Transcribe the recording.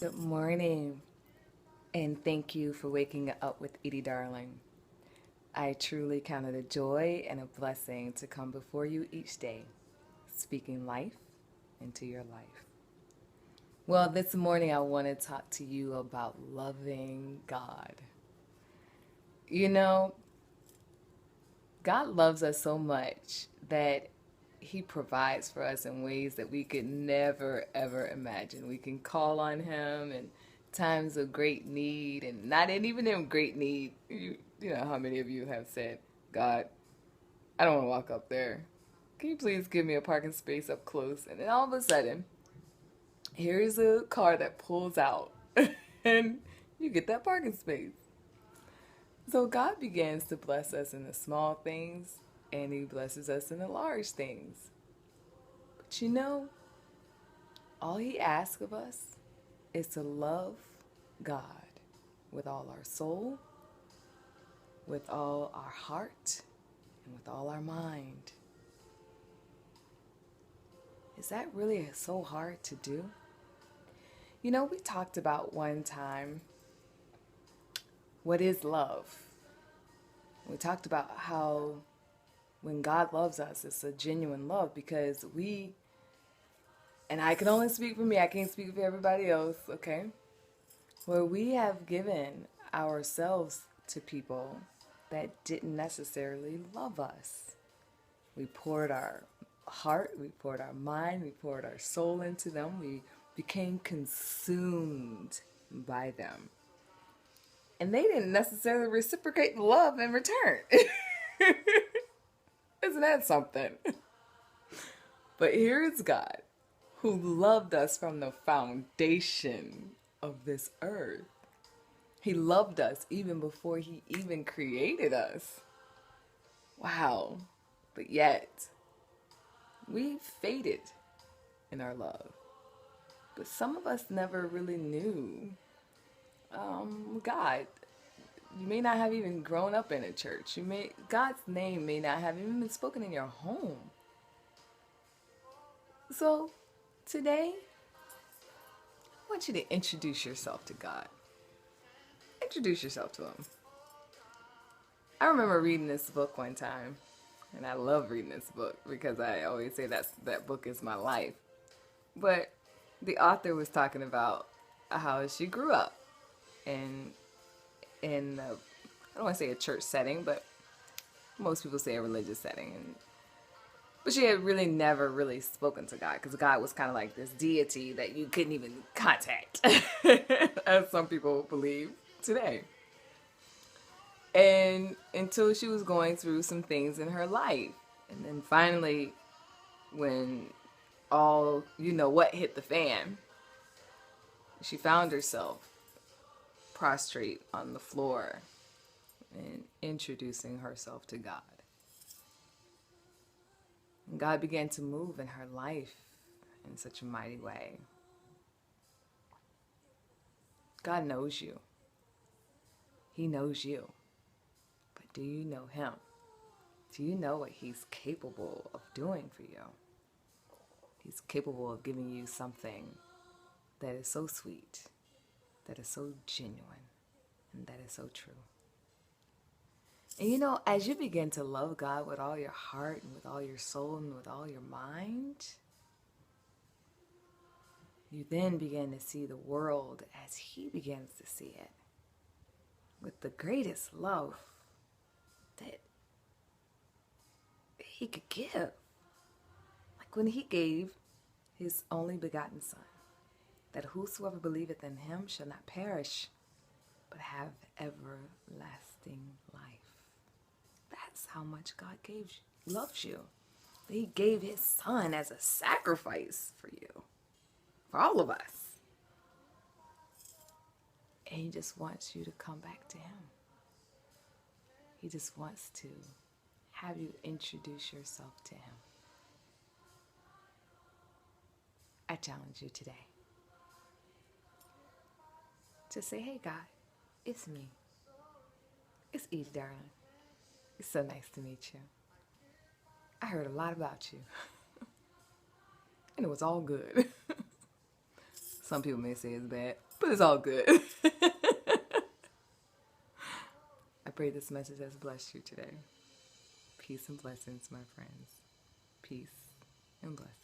Good morning, and thank you for waking up with Edie Darling. I truly count it a joy and a blessing to come before you each day, speaking life into your life. Well, this morning I want to talk to you about loving God. You know, God loves us so much that He provides for us in ways that we could never ever imagine. We can call on Him in times of great need, and not even in great need. You know how many of you have said, God, I don't want to walk up there. Can you please give me a parking space up close? And then all of a sudden, here's a car that pulls out, and you get that parking space. So God begins to bless us in the small things, and He blesses us in the large things. But all He asks of us is to love God with all our soul, with all our heart, and with all our mind. Is that really so hard to do? We talked about one time what is love. We talked about how when God loves us, it's a genuine love because and I can only speak for me, I can't speak for everybody else, okay? Where we have given ourselves to people that didn't necessarily love us. We poured our heart, we poured our mind, we poured our soul into them. We became consumed by them. And they didn't necessarily reciprocate the love in return. Isn't that something? But here is God, who loved us from the foundation of this earth. He loved us even before He even created us. Wow. But yet, we faded in our love. But some of us never really knew God. You may not have even grown up in a church. God's name may not have even been spoken in your home. So today, I want you to introduce yourself to God. Introduce yourself to Him. I remember reading this book one time, and I love reading this book because I always say that book is my life. But the author was talking about how she grew up in I don't want to say a church setting, but most people say a religious setting. But she had really never really spoken to God because God was kind of like this deity that you couldn't even contact, as some people believe today. And until she was going through some things in her life. And then finally, when all what hit the fan, she found herself prostrate on the floor and introducing herself to God. And God began to move in her life in such a mighty way. God knows you. He knows you. But do you know Him? Do you know what He's capable of doing for you? He's capable of giving you something that is so sweet, that is so genuine, and that is so true. And as you begin to love God with all your heart and with all your soul and with all your mind, you then begin to see the world as He begins to see it, with the greatest love that He could give. Like when He gave His only begotten Son, that whosoever believeth in Him shall not perish, but have everlasting life. That's how much God loves you. He gave His Son as a sacrifice for you, for all of us. And He just wants you to come back to Him. He just wants to have you introduce yourself to Him. I challenge you today to say, hey God, it's me. It's Edie Darling. It's so nice to meet you. I heard a lot about you. And it was all good. Some people may say it's bad, but it's all good. I pray this message has blessed you today. Peace and blessings, my friends. Peace and blessings.